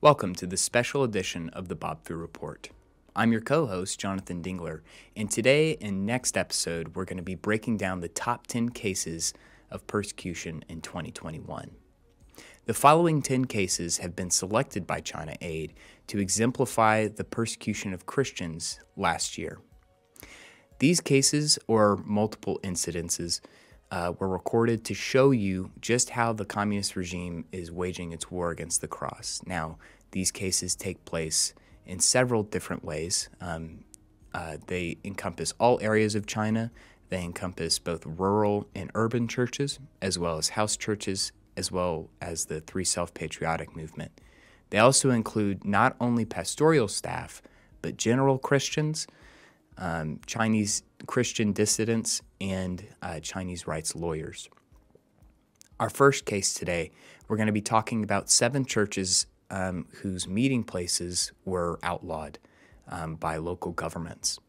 Welcome to the special edition of the Bob Fu Report. I'm your co-host, Jonathan Dingler, and today and next episode, we're going to be breaking down the top 10 cases of persecution in 2021. The following 10 cases have been selected by China Aid to exemplify the persecution of Christians last year. These cases, or multiple incidences, were recorded to show you just how the communist regime is waging its war against the cross. Now, these cases take place in several different ways. They encompass all areas of China. They encompass both rural and urban churches, as well as house churches, as well as the Three Self-Patriotic movement. They also include not only pastoral staff, but general Christians, Chinese Christian dissidents, and Chinese rights lawyers. Our first case today, we're going to be talking about 7 churches whose meeting places were outlawed by local governments.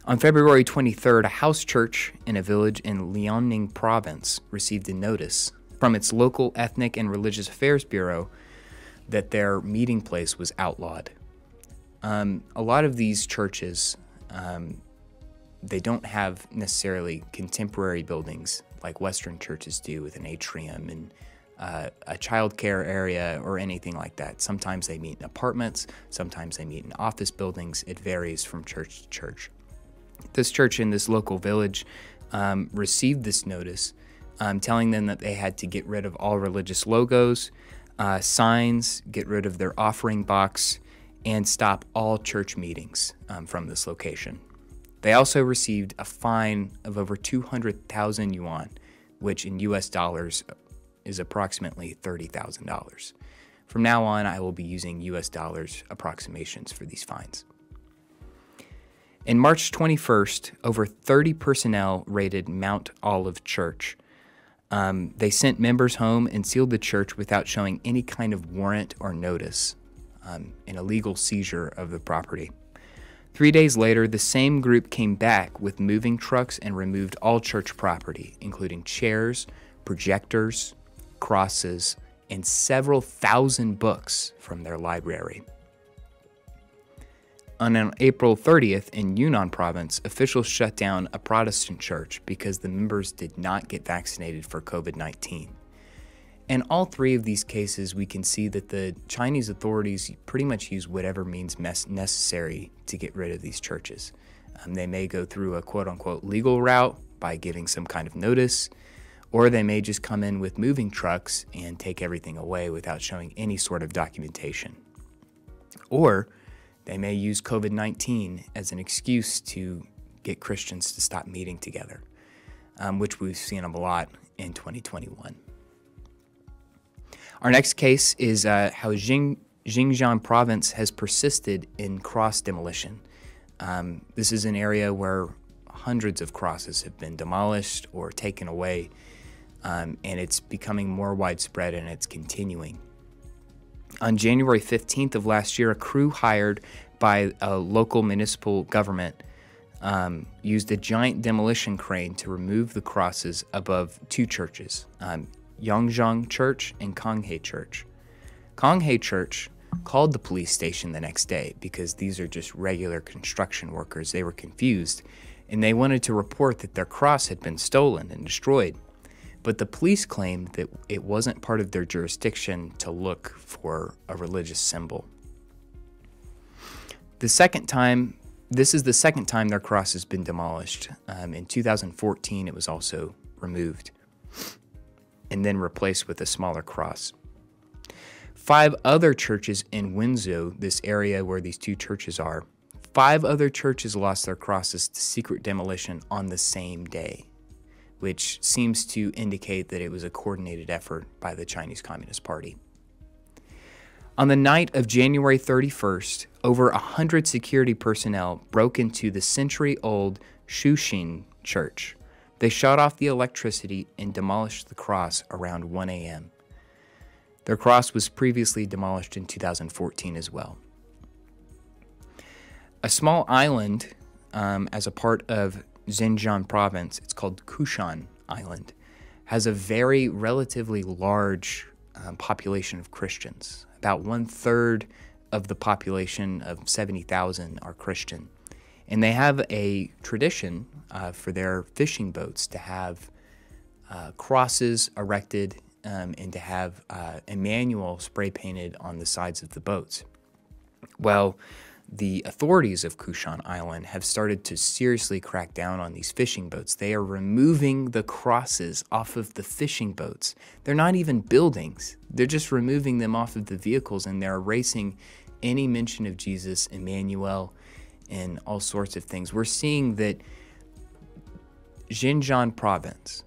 On February 23rd, a house church in a village in Liaoning province received a notice from its local Ethnic and Religious Affairs Bureau that their meeting place was outlawed. A lot of these churches, they don't have necessarily contemporary buildings like Western churches do with an atrium and a child care area or anything like that. Sometimes they meet in apartments, sometimes they meet in office buildings. It varies from church to church. This church in this local village received this notice telling them that they had to get rid of all religious logos, signs, get rid of their offering box, and stop all church meetings from this location. They also received a fine of over 200,000 yuan, which in US dollars is approximately $30,000. From now on, I will be using US dollars approximations for these fines. In March 21st, over 30 personnel raided Mount Olive Church. They sent members home and sealed the church without showing any kind of warrant or notice, an illegal seizure of the property. 3 days later, the same group came back with moving trucks and removed all church property, including chairs, projectors, crosses, and several thousand books from their library. On April 30th, in Yunnan province, officials shut down a Protestant church because the members did not get vaccinated for COVID-19. In all 3 of these cases, we can see that the Chinese authorities pretty much use whatever means necessary to get rid of these churches. They may go through a quote-unquote legal route by giving some kind of notice, or they may just come in with moving trucks and take everything away without showing any sort of documentation. Or they may use COVID-19 as an excuse to get Christians to stop meeting together, which we've seen a lot in 2021. Our next case is how Xinjiang province has persisted in cross demolition. This is an area where hundreds of crosses have been demolished or taken away, and it's becoming more widespread, and it's continuing. On January 15th of last year, a crew hired by a local municipal government used a giant demolition crane to remove the crosses above 2 churches, Yongzheng Church and Konghe Church. Konghe Church called the police station the next day because these are just regular construction workers. They were confused, and they wanted to report that their cross had been stolen and destroyed. But the police claimed that it wasn't part of their jurisdiction to look for a religious symbol. This is the second time their cross has been demolished. In 2014, it was also removed and then replaced with a smaller cross. 5 other churches in Wenzhou, this area where these 2 churches are, 5 other churches lost their crosses to secret demolition on the same day, which seems to indicate that it was a coordinated effort by the Chinese Communist Party. On the night of January 31st, over 100 security personnel broke into the century-old Shuxin Church. They shut off the electricity and demolished the cross around 1 a.m. Their cross was previously demolished in 2014 as well. A small island as a part of Xinjiang province, it's called Kushan Island, has a very relatively large population of Christians, About 1/3 of the population of 70,000 are Christian. And they have a tradition for their fishing boats to have crosses erected and to have Emmanuel spray painted on the sides of the boats. Well, the authorities of Kushan Island have started to seriously crack down on these fishing boats. They are removing the crosses off of the fishing boats. They're not even buildings. They're just removing them off of the vehicles, and they're erasing any mention of Jesus, Emmanuel, and all sorts of things. We're seeing that Xinjiang province,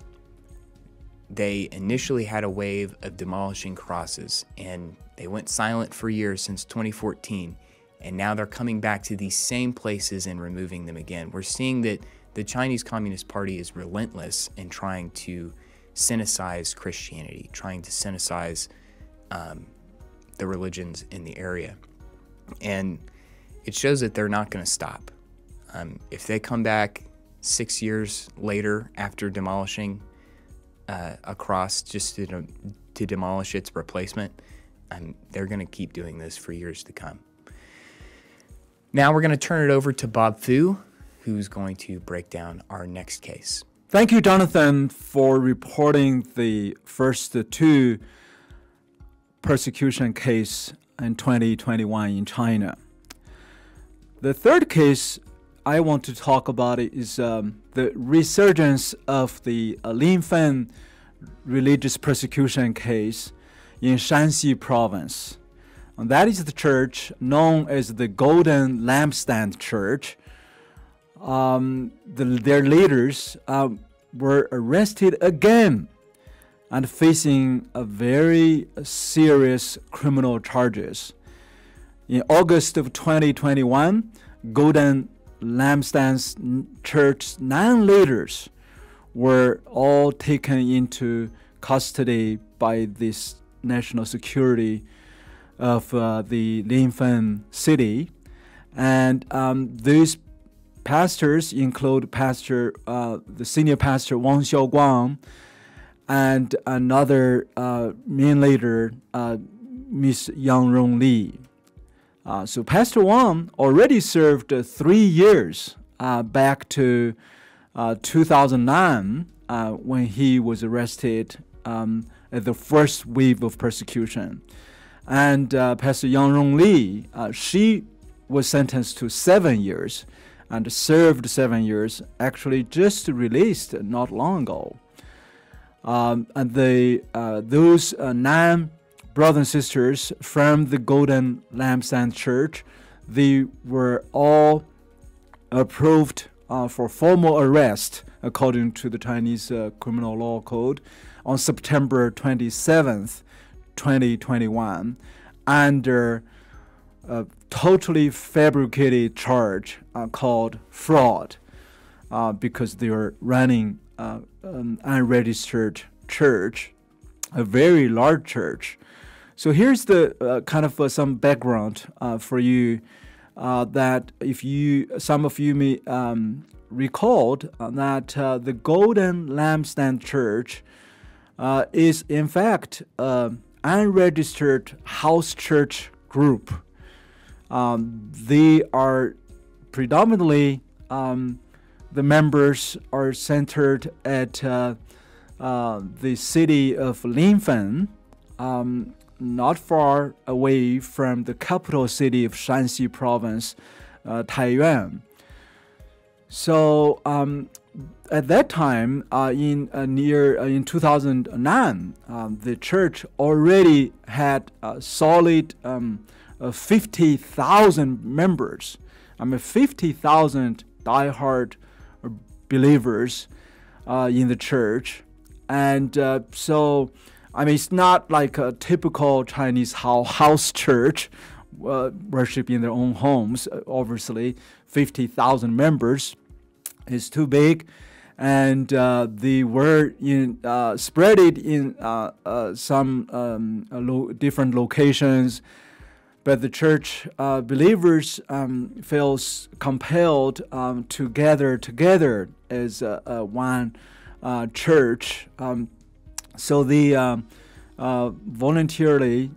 they initially had a wave of demolishing crosses, and they went silent for years since 2014. And now they're coming back to these same places and removing them again. We're seeing that the Chinese Communist Party is relentless in trying to sinicize Christianity, trying to sinicize the religions in the area. And it shows that they're not going to stop. If they come back 6 years later after demolishing a cross just to demolish its replacement, they're going to keep doing this for years to come. Now we're going to turn it over to Bob Fu, who's going to break down our next case. Thank you, Jonathan, for reporting the first two persecution case in 2021 in China. The third case I want to talk about is the resurgence of the Linfen religious persecution case in Shanxi province. And that is the church known as the Golden Lampstand Church. Their leaders were arrested again and facing a very serious criminal charges. In August of 2021, Golden Lampstand Church's 9 leaders were all taken into custody by this national security of the Linfen city. And these pastors include the senior pastor Wang Xiaoguang and another main leader, Miss Yang Rongli. So Pastor Wang already served 3 years back to 2009 when he was arrested at the first wave of persecution. And Pastor Yang Rongli, she was sentenced to 7 years and served 7 years, actually just released not long ago. And those 9 brothers and sisters from the Golden Lampstand Church, they were all approved for formal arrest according to the Chinese Criminal Law Code on September 27th, 2021, under a totally fabricated charge called fraud, because they are running an unregistered church, a very large church. So here's the kind of some background for you, that some of you may recalled that the Golden Lampstand Church is in fact unregistered house church group. They are predominantly, the members are centered at the city of Linfen, not far away from the capital city of Shanxi province, Taiyuan. So at that time, in 2009, the church already had a solid 50,000 members. 50,000 diehard believers in the church, and so it's not like a typical Chinese house church worship in their own homes. Obviously, 50,000 members is too big, and they were spread it in some different locations. But the church believers feels compelled to gather together as one church. So they voluntarily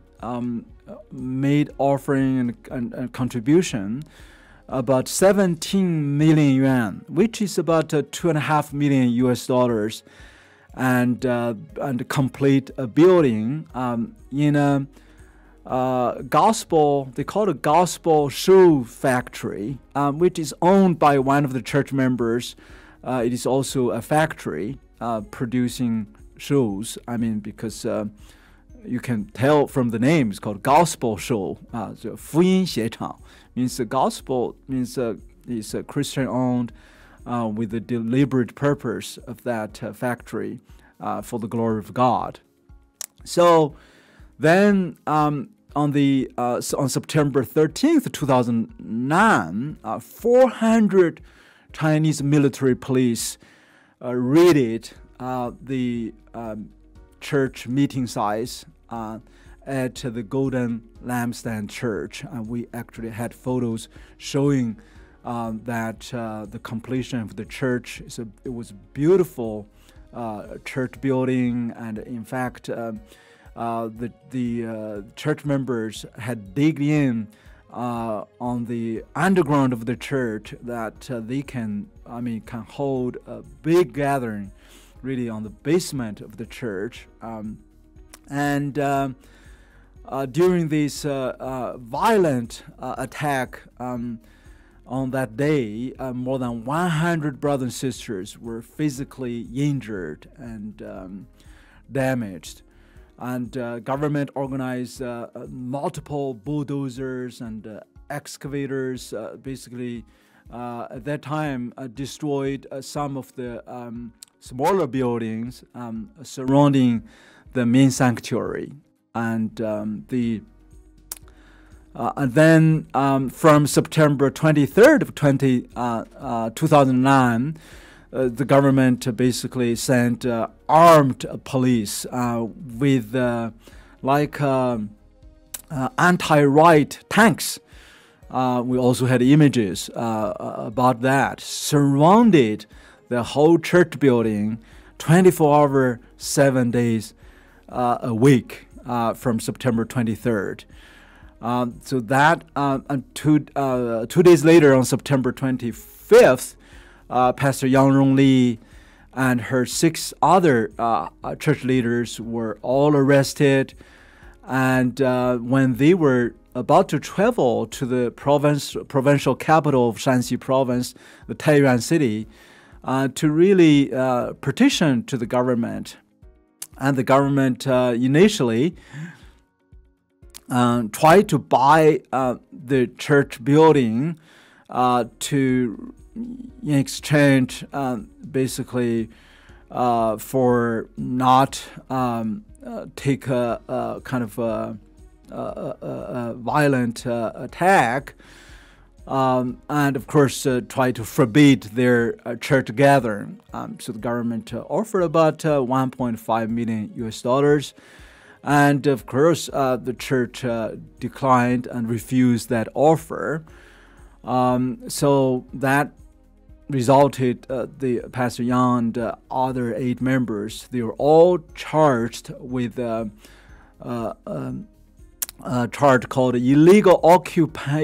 made offering and contribution about 17 million yuan, which is about $2.5 million US, and complete a building in a gospel. They call it a gospel shoe factory, which is owned by one of the church members. It is also a factory producing shoes. I mean, because you can tell from the name, it's called gospel shoe. 福音鞋厂 means the gospel means is Christian owned with the deliberate purpose of that factory for the glory of God. So then on September 13th, 2009, 400 Chinese military police raided the church meeting size at the Golden Lampstand Church. We actually had photos showing that the completion of the church. It was a beautiful church building, and in fact, the church members had digged in on the underground of the church that they can hold a big gathering, really on the basement of the church. And during this violent attack on that day, more than 100 brothers and sisters were physically injured and damaged. And government organized multiple bulldozers and excavators, basically at that time destroyed some of the smaller buildings surrounding the main sanctuary. And then from September 23rd of 2009, the government basically sent armed police with anti-riot tanks. We also had images about that, surrounded the whole church building 24 hours, 7 days a week from September 23rd. So that 2 days later, on September 25th, Pastor Yang Rongli and her 6 other church leaders were all arrested. And when they were about to travel to the provincial capital of Shanxi province, the Taiyuan city, to really petition to the government. And the government initially tried to buy the church building in exchange, basically, for not take a kind of a violent attack, and of course try to forbid their church gathering. So the government offered about $1.5 million US, and of course the church declined and refused that offer. So that resulted the Pastor Yang and other 8 members. They were all charged with a charge called illegal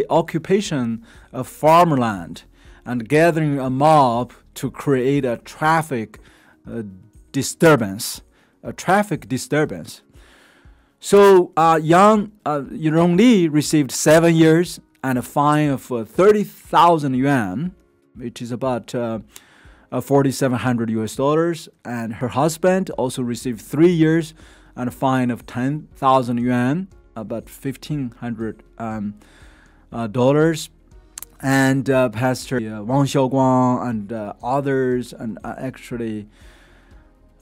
occupation of farmland and gathering a mob to create a traffic disturbance. So Yang Rongli received 7 years and a fine of 30,000 yuan, which is about $4,700 US, and her husband also received 3 years and a fine of 10,000 yuan, about $1,500. And Pastor Wang Xiaoguang and others, and actually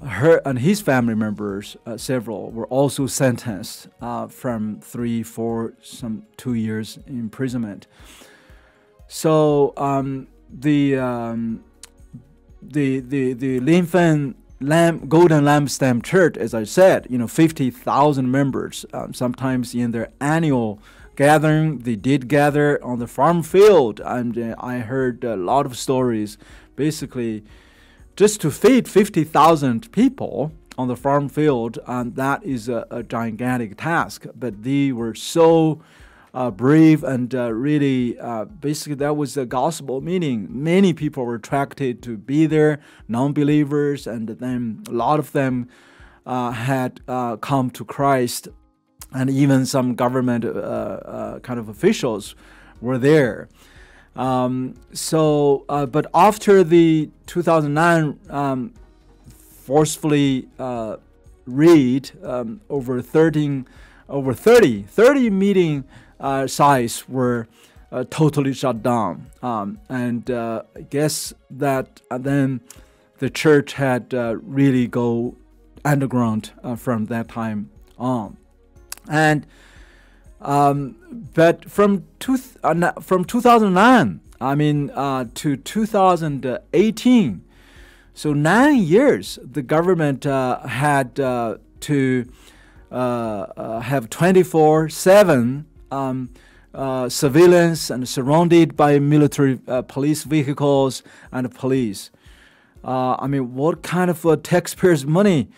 her and his family members, several, were also sentenced from 3, 4, some 2 years imprisonment. So the Linfen Golden Lampstand Church, as I said, 50,000 members. Sometimes in their annual gathering, they did gather on the farm field, and I heard a lot of stories. Basically, just to feed 50,000 people, on the farm field, and that is a gigantic task. But they were so brave and really, basically, that was the gospel, meaning many people were attracted to be there, non-believers, and then a lot of them had come to Christ, and even some government kind of officials were there. But after the 2009 forcefully raid, over 30 meeting sites were totally shut down. And I guess that then the church had really go underground from that time on. And but from 2009, to 2018, so 9 years, the government had to have 24/7 surveillance and surrounded by military police vehicles and police. What kind of taxpayers' money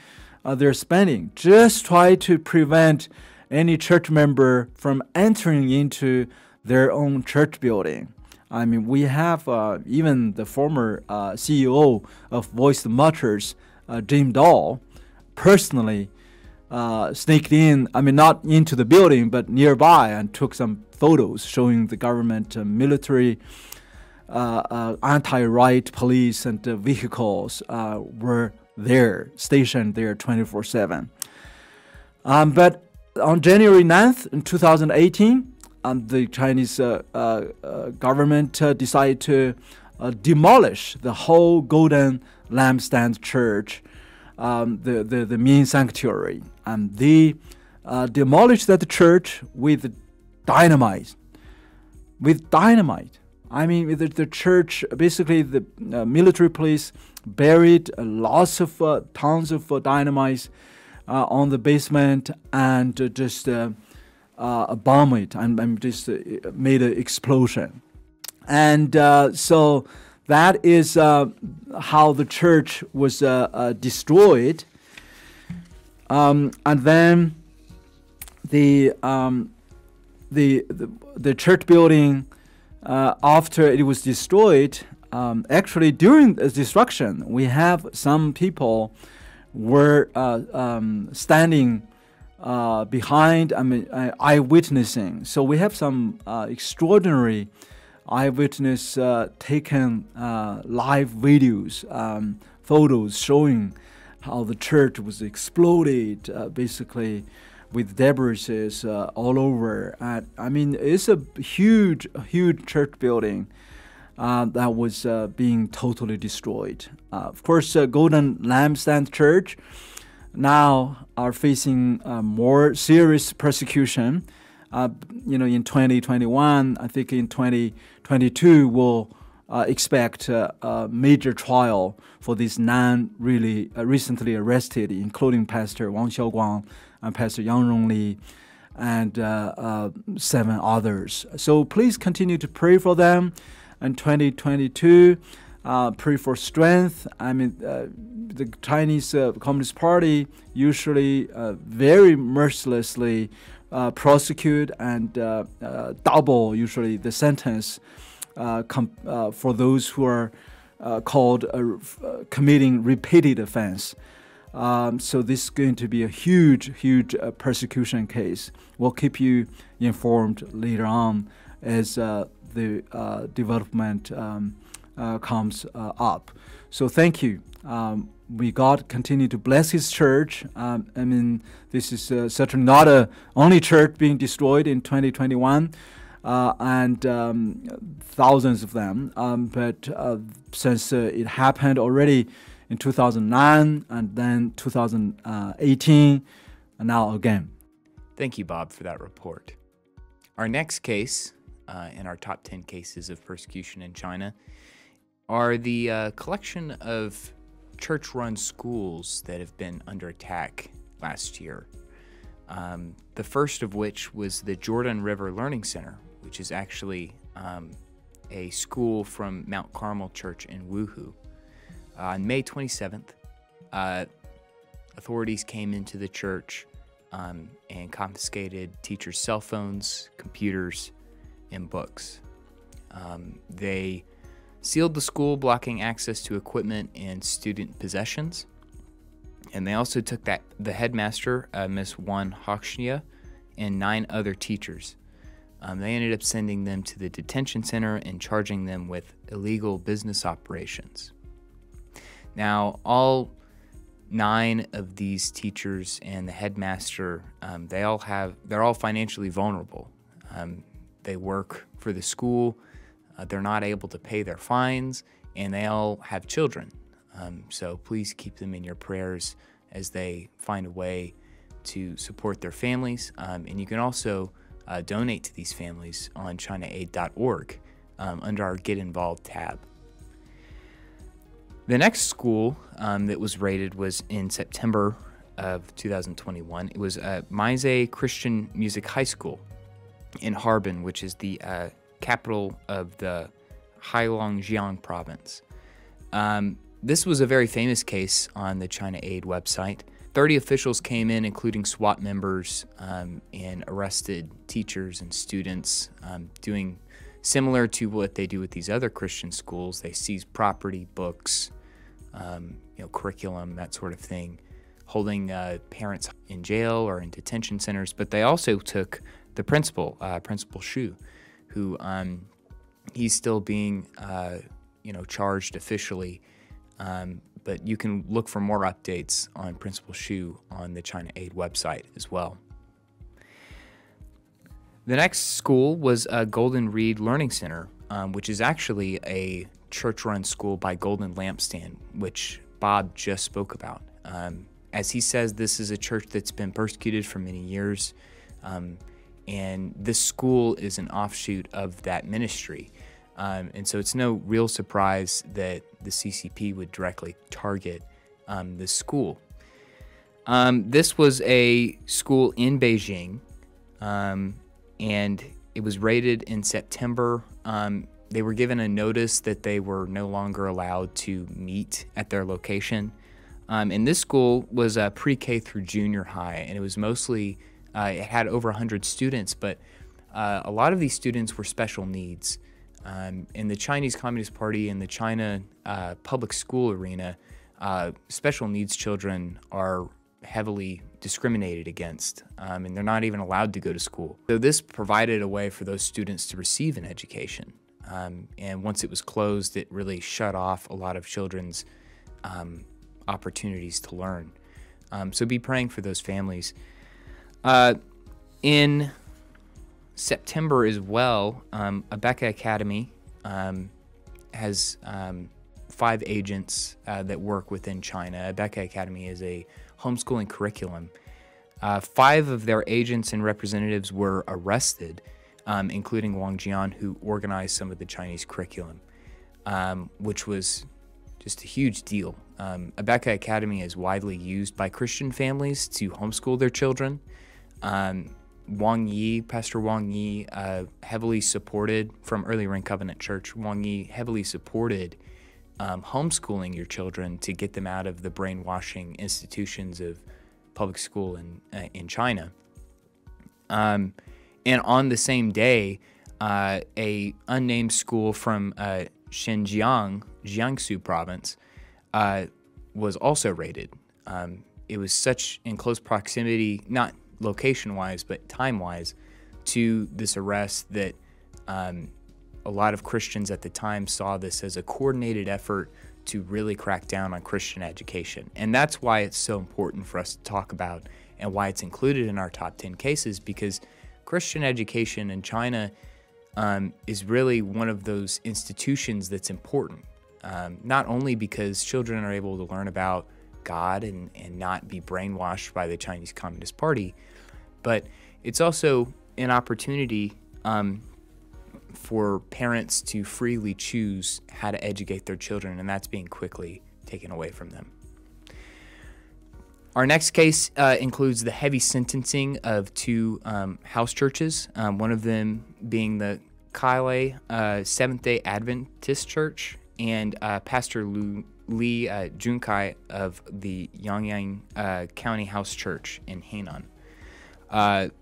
they're spending? Just try to prevent any church member from entering into their own church building. We have even the former CEO of Voice Motors, Jim Dahl, personally sneaked in, not into the building, but nearby, and took some photos showing the government military, anti-riot police and vehicles were there, stationed there 24/7. But on January 9th in 2018, the Chinese government decided to demolish the whole Golden Lampstand Church, the main sanctuary. And they demolished that church with dynamite. The church, basically the military police buried lots of tons of dynamite on the basement and just bomb it and just made an explosion. And so that is how the church was destroyed. And then the church building, after it was destroyed, actually during the destruction, we have some people were standing behind, eyewitnessing. So we have some extraordinary eyewitness taken live videos, photos showing how the church was exploded, basically with debris all over. It's a huge church building that was being totally destroyed. Of course, Golden Lampstand Church now are facing more serious persecution. In 2021, I think in 2022, we'll expect a major trial for these recently arrested, including Pastor Wang Xiaoguang and Pastor Yang Rongli and 7 others. So please continue to pray for them. In 2022, pray for strength. The Chinese Communist Party usually very mercilessly prosecute and double usually the sentence for those who are called committing repeated offense. So this is going to be a huge persecution case. We'll keep you informed later on as the development comes up. So thank you. May God continue to bless His church. This is certainly not the only church being destroyed in 2021, and thousands of them. But since it happened already in 2009 and then 2018, and now again. Thank you, Bob, for that report. Our next case in our top 10 cases of persecution in China are the collection of church-run schools that have been under attack last year. The first of which was the Jordan River Learning Center, which is actually a school from Mount Carmel Church in Wuhu. On May 27th, a authorities came into the church and confiscated teachers' cell phones, computers, and books. They sealed the school, blocking access to equipment and student possessions. And they also took the headmaster, Miss Wan Hoxia, and 9 other teachers. They ended up sending them to the detention center and charging them with illegal business operations. Now, all 9 of these teachers and the headmaster, they're all financially vulnerable. They work for the school, they're not able to pay their fines, and they all have children. So please keep them in your prayers as they find a way to support their families. And you can also donate to these families on ChinaAid.org under our Get Involved tab. The next school that was raided was in September of 2021. It was Maizei Christian Music High School in Harbin, which is the capital of the Heilongjiang province. This was a very famous case on the ChinaAid website. 30 officials came in, including SWAT members, and arrested teachers and students, doing similar to what they do with these other Christian schools. They seize property, books, curriculum, that sort of thing, holding parents in jail or in detention centers. But they also took the principal, Principal Xu, who he's still being charged officially. But you can look for more updates on Principal Xu on the ChinaAid website as well. The next school was Golden Reed Learning Center, which is actually a church-run school by Golden Lampstand, which Bob just spoke about. As he says, this is a church that's been persecuted for many years, and this school is an offshoot of that ministry. And so it's no real surprise that the CCP would directly target this school. This was a school in Beijing, and it was raided in September. They were given a notice that they were no longer allowed to meet at their location. And this school was pre-K through junior high, and it was mostly, it had over 100 students, but a lot of these students were special needs. In the Chinese Communist Party and the China public school arena, special needs children are heavily discriminated against, and they're not even allowed to go to school. So this provided a way for those students to receive an education. And once it was closed, it really shut off a lot of children's opportunities to learn. So be praying for those families. In September as well, Abeka Academy has 5 agents that work within China. Abeka Academy is a homeschooling curriculum. 5 of their agents and representatives were arrested, including Wang Jian, who organized some of the Chinese curriculum, which was just a huge deal. Abeka Academy is widely used by Christian families to homeschool their children. Pastor Wang Yi, heavily supported from Early Rain Covenant Church. Wang Yi heavily supported homeschooling your children to get them out of the brainwashing institutions of public school in China. And on the same day, a unnamed school from Xinjiang, Jiangsu province, was also raided. It was such in close proximity, not location-wise, but time-wise, to this arrest that a lot of Christians at the time saw this as a coordinated effort to really crack down on Christian education. And that's why it's so important for us to talk about and why it's included in our top 10 cases, because Christian education in China is really one of those institutions that's important, not only because children are able to learn about God and not be brainwashed by the Chinese Communist Party, but it's also an opportunity for parents to freely choose how to educate their children, and that's being quickly taken away from them. Our next case includes the heavy sentencing of 2 house churches, one of them being the Kailai Seventh-day Adventist Church, and Pastor Li Junkai of the Yangyang County House Church in Hainan.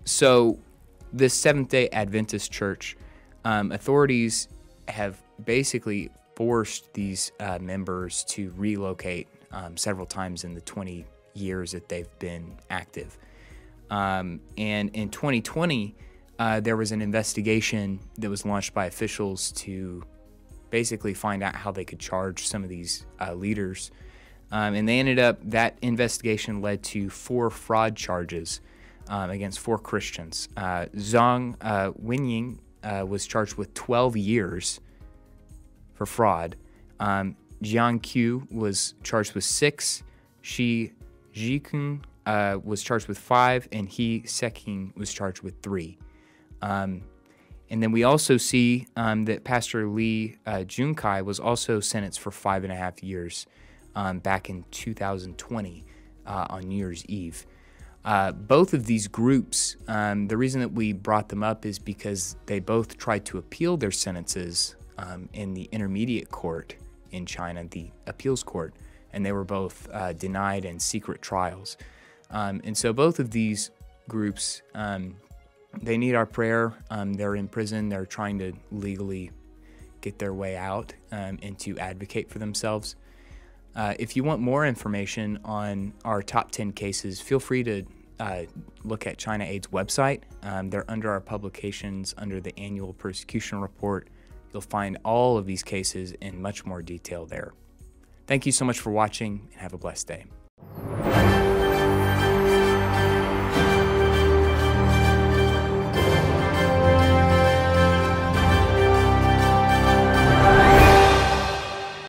So this Seventh-day Adventist church, authorities have basically forced these members to relocate several times in the 20 years that they've been active. And in 2020, there was an investigation that was launched by officials to basically find out how they could charge some of these leaders. And they ended up, that investigation led to 4 fraud charges against 4 Christians. Zhang Wenying was charged with 12 years for fraud. Jiang Qiu was charged with 6. Shi Jikun was charged with 5, and He Seking was charged with 3. And then we also see that Pastor Li Junkai was also sentenced for 5.5 years back in 2020 on New Year's Eve. Both of these groups, the reason that we brought them up is because they both tried to appeal their sentences in the intermediate court in China, the appeals court, and they were both denied in secret trials. And so both of these groups, they need our prayer. They're in prison. They're trying to legally get their way out and to advocate for themselves. If you want more information on our top 10 cases, feel free to look at China Aid's website. They're under our publications, under the annual persecution report. You'll find all of these cases in much more detail there. Thank you so much for watching, and have a blessed day.